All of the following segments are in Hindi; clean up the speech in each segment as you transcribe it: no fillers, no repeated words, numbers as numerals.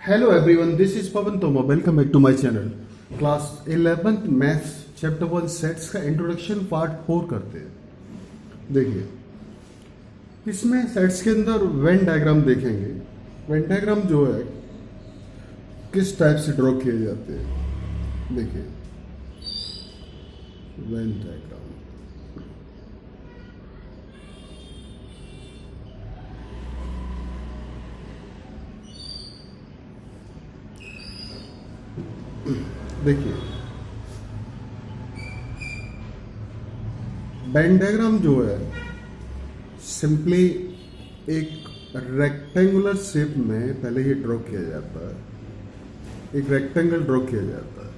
Hello everyone, this is Pavan Toma. Welcome back to my channel. Class 11th maths chapter 1 sets का इंट्रोडक्शन पार्ट 4 करते हैं। देखिए, इसमें सेट्स के अंदर वेन डायग्राम देखेंगे। वेन डायग्राम जो है किस टाइप से ड्रॉ किए जाते हैं। देखिए, वेन डायग्राम देखिए, वेन डायग्राम जो है सिंपली एक रेक्टेंगुलर शेप में पहले ही ड्रॉ किया जाता है। एक रेक्टेंगल ड्रॉ किया जाता है,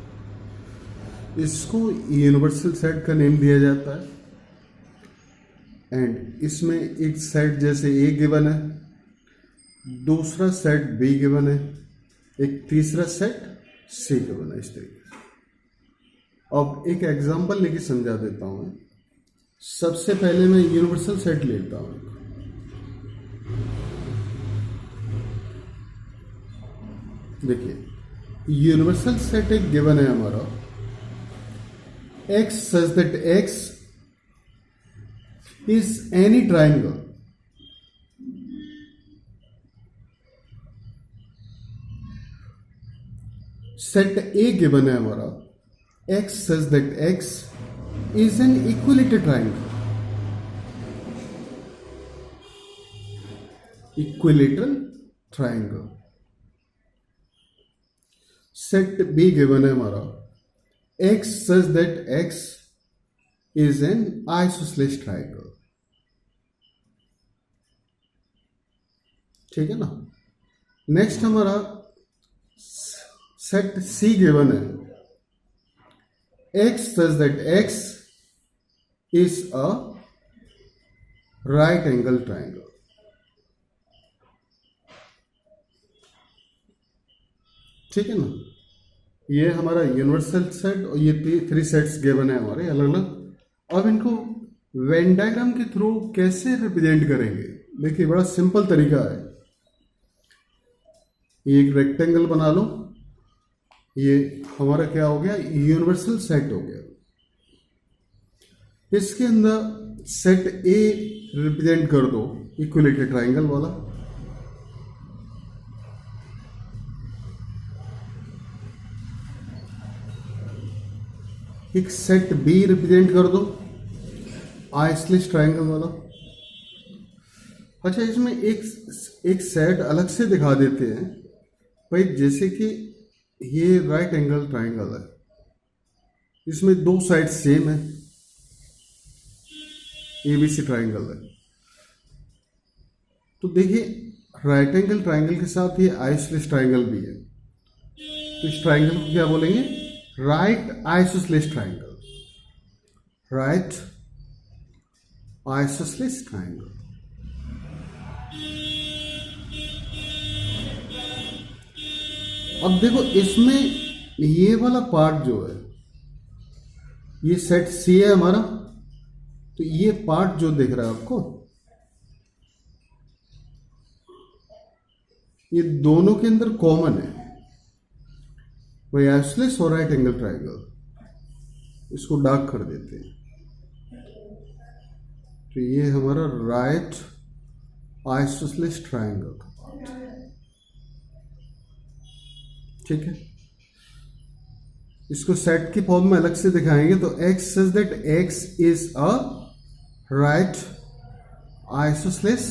इसको यूनिवर्सल सेट का नेम दिया जाता है। एंड इसमें एक सेट जैसे ए गिवन है, दूसरा सेट बी गिवन है, एक तीसरा सेट सी गिवन है। इस तरीके से अब एक एग्जांपल लेके समझा देता हूं। सबसे पहले मैं यूनिवर्सल सेट लेता हूं। देखिए, यूनिवर्सल सेट एक गिवन है हमारा, x such that x is any triangle set A given है हमारा, x such that x is an equilateral triangle. Equilateral triangle. Set B given है हमारा, x such that x is an isosceles triangle. ठीक है ना। नेक्स्ट हमारा सेट C given है, x such that x is a right angle triangle. ठीक है ना। ये हमारा यूनिवर्सल सेट और ये थ्री सेट्स गिवन है हमारे अलग अलग। अब इनको वेन डायग्राम के थ्रू कैसे रिप्रेजेंट करेंगे। देखिए, बड़ा सिंपल तरीका है। ये एक रेक्टेंगल बना लो, ये हमारा क्या हो गया, यूनिवर्सल सेट हो गया। इसके अंदर सेट ए रिप्रेजेंट कर दो इक्विलेटरल ट्राइंगल वाला, एक सेट बी रिप्रेजेंट कर दो आइसोसेलेस ट्राइंगल वाला। अच्छा, इसमें एक सेट अलग से दिखा देते हैं भाई, जैसे कि ये राइट एंगल ट्राइंगल है, इसमें दो साइड सेम है, एबीसी ट्राइंगल है। तो देखिए, राइट एंगल ट्राइंगल के साथ ये आइसोसेलेस ट्राइंगल भी है, तो इस ट्राइंगल को क्या बोलेंगे, right isosceles triangle. Right isosceles triangle. अब देखो, इसमें ये वाला पार्ट जो है, ये सेट सी है हमारा, तो ये पार्ट जो दिख रहा है आपको, ये दोनों के अंदर कॉमन है, वही आइसोसेलेस और राइट एंगल ट्राइंगल। इसको डार्क कर देते हैं, तो ये हमारा राइट आइसोसेलेस ट्राइंगल का पार्ट। ठीक है, इसको सेट की फॉर्म में अलग से दिखाएंगे, तो x such that x is a right isosceles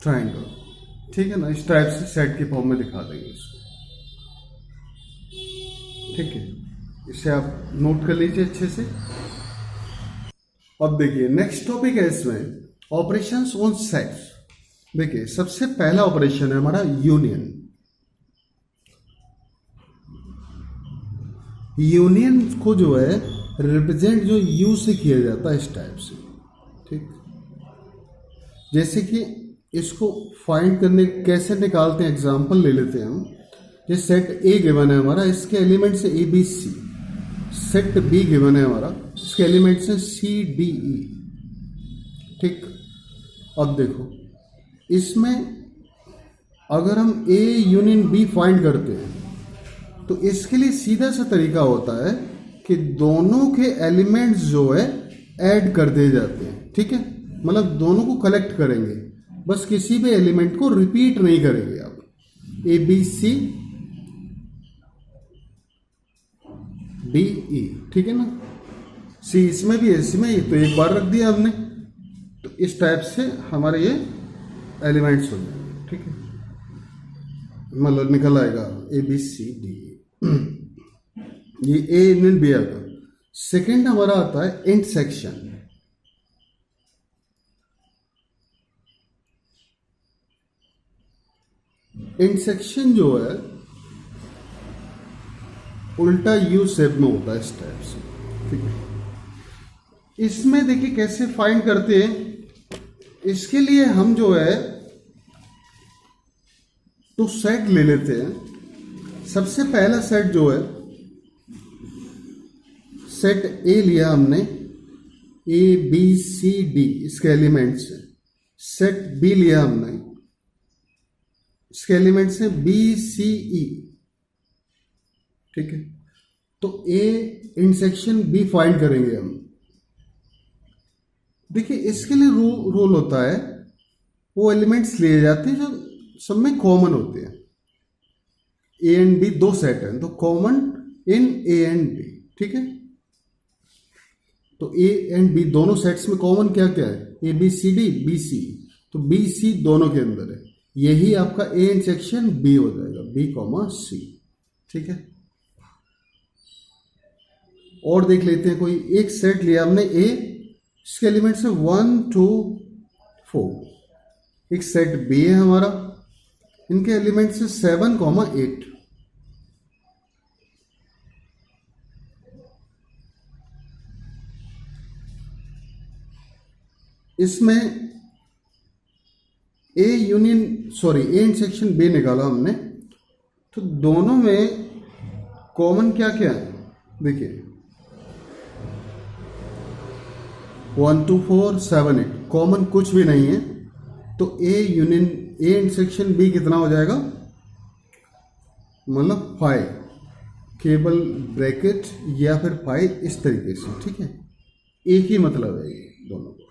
triangle. ठीक है ना। इस टाइप से सेट की फॉर्म में दिखा देंगे इसको। ठीक है, इसे आप नोट कर लीजिए अच्छे से। अब देखिए, नेक्स्ट टॉपिक है इसमें ऑपरेशंस ऑन सेट्स। देखिए, सबसे पहला ऑपरेशन है हमारा यूनियन। यूनियन को जो है रिप्रेजेंट जो यू से किया जाता है इस टाइप से। ठीक, जैसे कि इसको फाइंड करने कैसे निकालते हैं, एग्जांपल ले लेते हैं हम। ये सेट ए गिवन है हमारा, इसके एलिमेंट से A B C. Set B given है हमारा, इसके एलिमेंट से सी डी ई। ठीक, अब देखो, इसमें अगर हम ए यूनियन बी फाइंड करते हैं तो इसके लिए सीधा सा तरीका होता है कि दोनों के एलिमेंट्स जो है ऐड कर दिए जाते हैं, ठीक है। मतलब दोनों को कलेक्ट करेंगे, बस किसी भी एलिमेंट को रिपीट नहीं करेंगे आप। ए बी सी डी ई, ठीक है ना। सी इसमें भी है, इसमें ही तो एक बार रख दिया हमने, तो इस टाइप से हमारे ये एलिमेंट्स हो जाएंगे, ठीक है। मतलब निकल आएगा ए बी सी डी, ये ए यूनियन बी आएगा। सेकेंड हमारा आता है इंटरसेक्शन। इंटरसेक्शन जो है उल्टा यू शेप में होता है, इस टाइप से, ठीक है। इसमें देखिए कैसे फाइंड करते हैं। इसके लिए हम जो है तो सेट ले लेते हैं। सबसे पहला सेट जो है, सेट ए लिया हमने, ए बी सी डी इसके एलिमेंट्स है। सेट बी लिया हमने, इसके एलिमेंट्स है बी सी ई, ठीक है। तो ए इंटरसेक्शन बी फाइंड करेंगे हम। देखिए इसके लिए रूल होता है, वो एलिमेंट्स लिए जाते हैं जो सब में कॉमन होते हैं। ए एंड बी दो सेट हैं, तो common in A and B, ठीक है। तो ए एंड बी दोनों सेट्स में कॉमन क्या क्या है, A B C D B C, तो बी सी दोनों के अंदर है। यही आपका ए इंटरसेक्शन बी हो जाएगा, बी कॉमा सी, ठीक है। और देख लेते हैं, कोई एक सेट लिया हमने ए, इसके एलिमेंट्स है 1 2 4। एक सेट बी है हमारा, इनके एलिमेंट्स है 7 8। इसमें ए इंटरसेक्शन बी निकाला हमने, तो दोनों में कॉमन क्या क्या है देखिए, 1 2 4 7 8 कॉमन कुछ भी नहीं है। तो ए इंटरसेक्शन बी कितना हो जाएगा, मतलब 5, केवल ब्रैकेट या फिर 5 इस तरीके से, ठीक है। एक ही मतलब है ये दोनों को।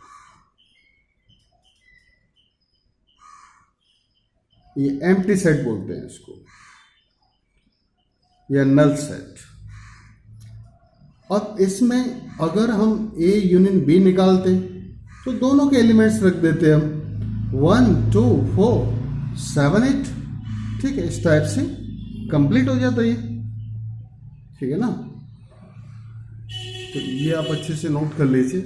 ये एम्प्टी सेट बोलते हैं इसको, या नल सेट। अब इसमें अगर हम ए यूनियन बी निकालते तो दोनों के एलिमेंट्स रख देते हम 1 2 4 7 8, ठीक है। इस टाइप से कंप्लीट हो जाता है ये, ठीक है ना। तो ये आप अच्छे से नोट कर लीजिए।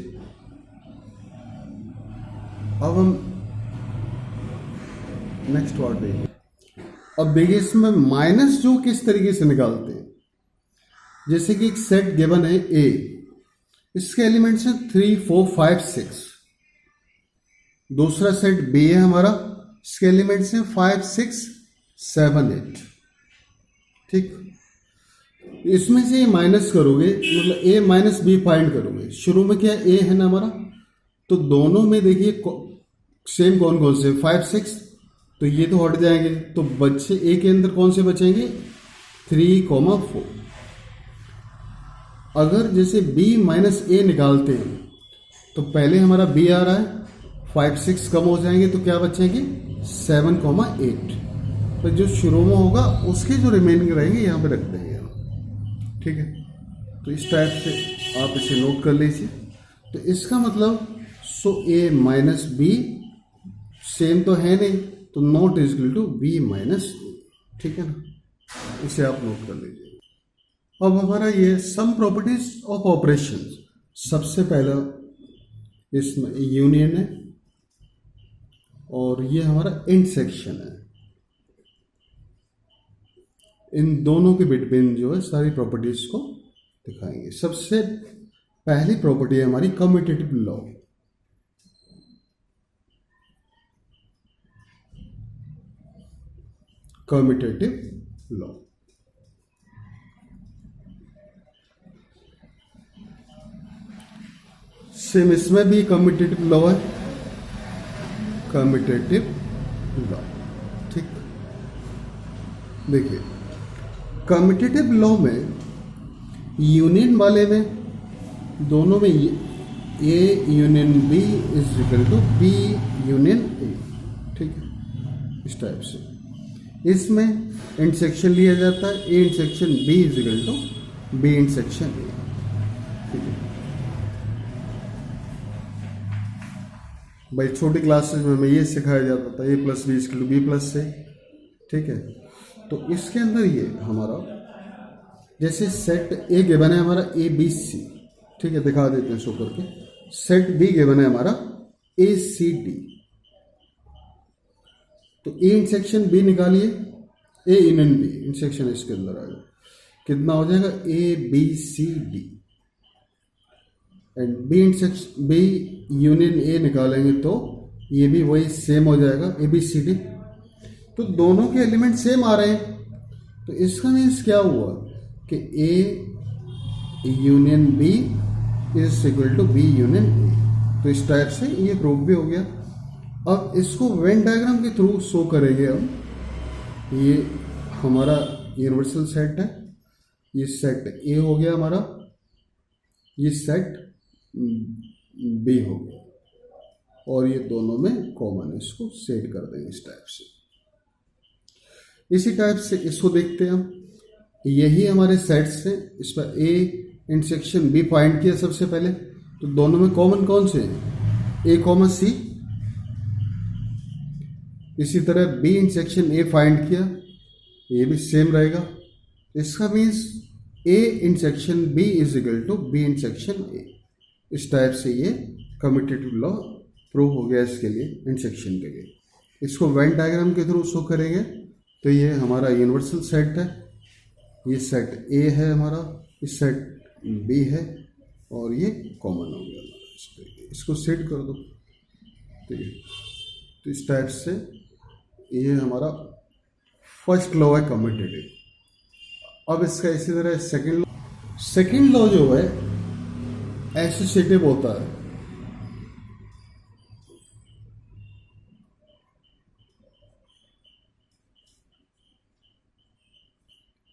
अब हम नेक्स्ट वर्ड देखिए। अब देखिए इसमें माइनस जो किस तरीके से निकालते हैं, जैसे कि एक सेट गिवन है ए, इसके एलिमेंट्स हैं 3 4 5 6। दूसरा सेट बी है हमारा, इसके एलिमेंट्स हैं 5 6 7 8, ठीक। इसमें से ये माइनस करोगे, मतलब ए माइनस बी फाइंड करोगे। शुरू में क्या ए है ना हमारा, तो दोनों में देखिए सेम कौन कौन से 5 6, तो ये तो हट जाएंगे, तो बच्चे ए के अंदर कौन से बचेंगे 3 4। अगर जैसे b माइनस ए निकालते हैं तो पहले हमारा b आ रहा है, 5 6 कम हो जाएंगे तो क्या बचेंगे 7 8। तो जो शुरू में होगा उसके जो रिमेनिंग रहेंगे यहाँ पे रख देंगे हम, ठीक है। तो इस टाइप से आप इसे नोट कर लीजिए। तो इसका मतलब so a minus B same तो है नहीं, तो not is equal to b minus a, ठीक है ना। इसे आप नोट कर लीजिए। अब हमारा ये सम प्रॉपर्टीज ऑफ ऑपरेशन, सबसे पहला इसमें यूनियन है और ये हमारा इंटरसेक्शन है। इन दोनों के बिटवीन जो है सारी प्रॉपर्टीज को दिखाएंगे। सबसे पहली प्रॉपर्टी है हमारी commutative law. Commutative law, same इसमें भी कम्यूटेटिव लॉ है, कम्यूटेटिव लॉ, ठीक। देखिए कम्यूटेटिव लॉ में यूनियन वाले में दोनों में A union B is equal to B union A, ठीक है, इस टाइप से। इसमें इंटरसेक्शन लिया जाता है A intersection B is equal to B intersection A, ठीक है भाई। छोटी क्लासेस में हमें ये सिखाया जाता था a plus b equal to b plus से, ठीक है। तो इसके अंदर ये हमारा जैसे सेट ए गिवन है हमारा ए बी सी, ठीक है, दिखा देते हैं शो करके। सेट बी गिवन है हमारा ए सी डी, तो ए इंटरसेक्शन बी निकालिए, ए यूनियन बी इंटरसेक्शन इसके अंदर आएगा, कितना हो जाएगा A B C D, and B intersection B union A निकालेंगे तो ये भी वही सेम हो जाएगा ए बी सी डी। तो दोनों के एलिमेंट सेम आ रहे हैं, तो इसका मीन्स क्या हुआ कि A union B is equal to B union A. तो इस टाइप से ये प्रूफ भी हो गया। अब इसको वेन डायग्राम के थ्रू शो करेंगे हम। ये हमारा यूनिवर्सल सेट है, ये सेट ए हो गया हमारा, ये सेट बी हो गया, और ये दोनों में कॉमन है, इसको सेट कर देंगे इस टाइप से। इसी टाइप से इसको देखते हैं हम, यही हमारे सेट्स हैं। इस पर ए इंटरसेक्शन बी फाइंड किया सबसे पहले, तो दोनों में कॉमन कौन से हैं, ए कॉमा सी। इसी तरह बी इंटरसेक्शन ए फाइंड किया, ये भी सेम रहेगा। इसका means A intersection B is equal to B intersection A. इस टाइप से ये कम्यूटेटिव लॉ प्रूव हो गया इसके लिए, इंटरसेक्शन के लिए। इसको वेन डायग्राम के थ्रू शो करेंगे तो ये हमारा यूनिवर्सल सेट है, ये सेट ए है हमारा, ये सेट बी है, और ये कॉमन हो गया हमारा। इसको सेट कर दो, ठीक है। तो इस टाइप से ये हमारा फर्स्ट लॉ है कम्यूटेटिव। अब इसका इसी तरह सेकेंड लॉ जो है एसोसिएटिव होता है।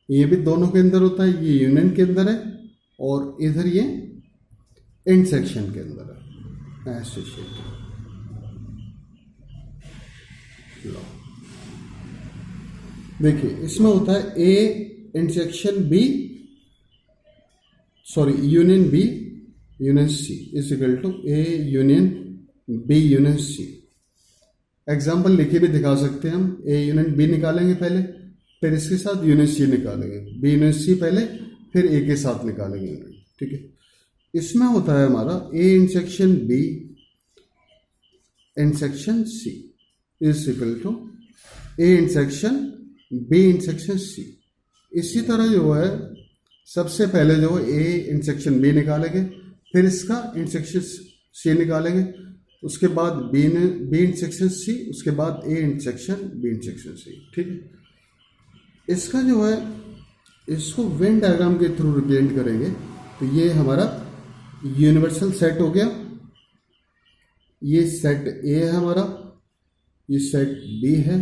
ये भी दोनों के अंदर होता है, ये यूनियन के अंदर है और इधर ये इंटरसेक्शन के अंदर है, एसोसिएटिव लॉ। देखिए इसमें होता है A intersection B, sorry union B union C is equal to A union B union C. Example लिखे भी दिखा सकते हैं हम। ए यूनियन बी निकालेंगे पहले, फिर इसके साथ यूनियन सी निकालेंगे, बी यूनियन सी पहले, फिर ए के साथ निकालेंगे, ठीक है। इसमें होता है हमारा A intersection B intersection C is equal to A intersection B intersection C. इसी तरह जो है सबसे पहले जो है ए इंटरसेक्शन बी निकालेंगे, फिर इसका इंटरसेक्शन सी निकालेंगे, उसके बाद बी इंटरसेक्शन सी, उसके बाद A intersection B intersection C, ठीक है। इसका जो है इसको वेन डायग्राम के थ्रू रिप्रेजेंट करेंगे तो ये हमारा यूनिवर्सल सेट हो गया। ये सेट ए है हमारा, ये सेट बी है,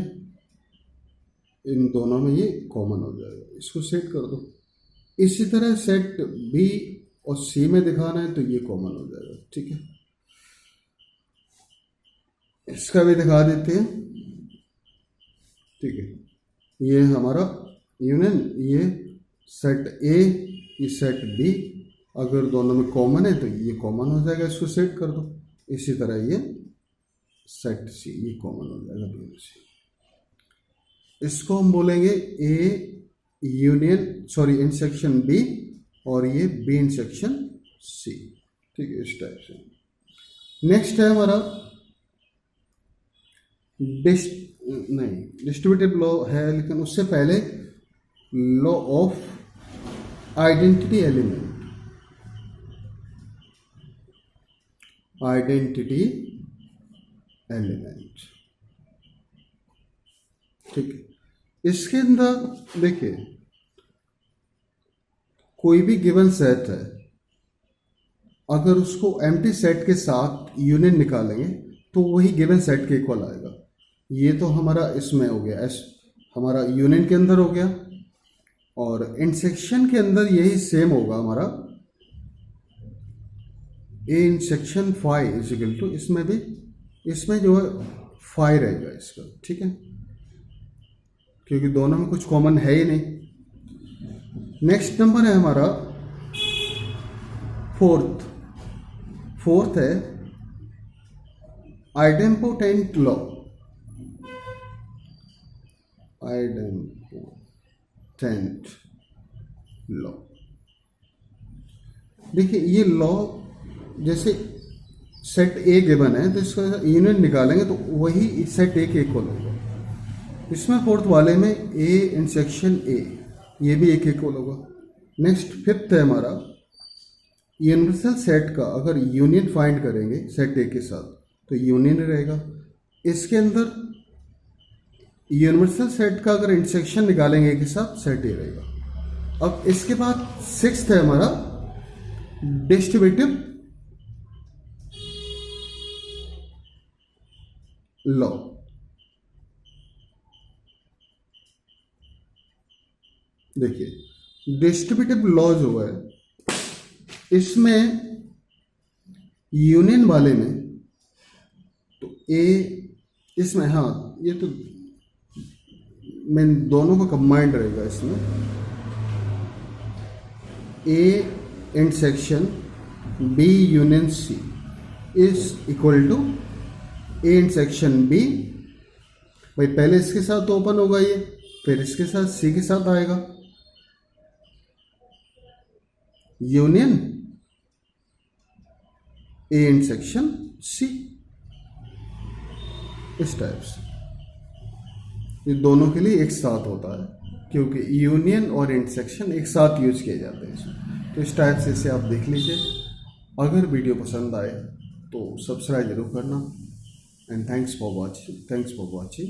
इन दोनों में ये कॉमन हो जाएगा, इसको सेट कर दो। इसी तरह सेट बी और सी में दिखाना है तो ये कॉमन हो जाएगा, ठीक है। इसका भी दिखा देते हैं, ठीक है। ये हमारा यूनियन, ये सेट ए, ये सेट बी, अगर दोनों में कॉमन है तो ये कॉमन हो जाएगा, इसको सेट कर दो। इसी तरह ये सेट सी, ये कॉमन हो जाएगा दोनों से। इसको हम बोलेंगे A union, sorry intersection B, और ये बी इंटरसेक्शन सी, ठीक है, इस टाइप से। नेक्स्ट है हमारा डिस्ट्रीब्यूटिव लॉ है, लेकिन उससे पहले law of identity element. Identity element, ठीक है। इसके अंदर देखिए कोई भी गिवन सेट है, अगर उसको एम्प्टी सेट के साथ यूनियन निकालेंगे तो वही गिवन सेट के इक्वल आएगा। ये तो हमारा इसमें हो गया हमारा यूनियन के अंदर हो गया, और इंटरसेक्शन के अंदर यही सेम होगा हमारा A intersection phi is equal to, इसमें भी इसमें जो है फाई रहेगा इसका, ठीक है, क्योंकि दोनों में कुछ कॉमन है ही नहीं। नेक्स्ट नंबर है हमारा फोर्थ है आइडेम्पोटेंट लॉ। आइडेम्पोटेंट लॉ, देखिए ये लॉ जैसे सेट ए गिवन है तो इसका यूनियन निकालेंगे तो वही सेट ए के इक्वल होगा। इसमें फोर्थ वाले में ए इंटरसेक्शन ए, ये भी एक इक्वल होगा। नेक्स्ट फिफ्थ है हमारा यूनिवर्सल सेट का अगर यूनियन फाइंड करेंगे सेट ए के साथ तो यूनियन रहेगा। इसके अंदर यूनिवर्सल सेट का अगर इंटरसेक्शन निकालेंगे ए के साथ सेट ए रहेगा। अब इसके बाद सिक्स्थ है हमारा डिस्ट्रीब्यूटिव लॉ। देखिए डिस्ट्रीब्यूटिव लॉ जो है इसमें यूनियन वाले में तो ए इसमें, हाँ ये तो मैं दोनों का कंबाइंड रहेगा। इसमें A intersection B union C is equal to A intersection B. भाई पहले इसके साथ ओपन होगा ये, फिर इसके साथ सी के साथ आएगा यूनियन ए इंटरसेक्शन सी, इस टाइप से। ये दोनों के लिए एक साथ होता है क्योंकि यूनियन और इंटरसेक्शन एक साथ यूज किए जाते हैं इसमें। तो इस टाइप से इसे आप देख लीजिए। अगर वीडियो पसंद आए तो सब्सक्राइब जरूर करना। And thanks for watching.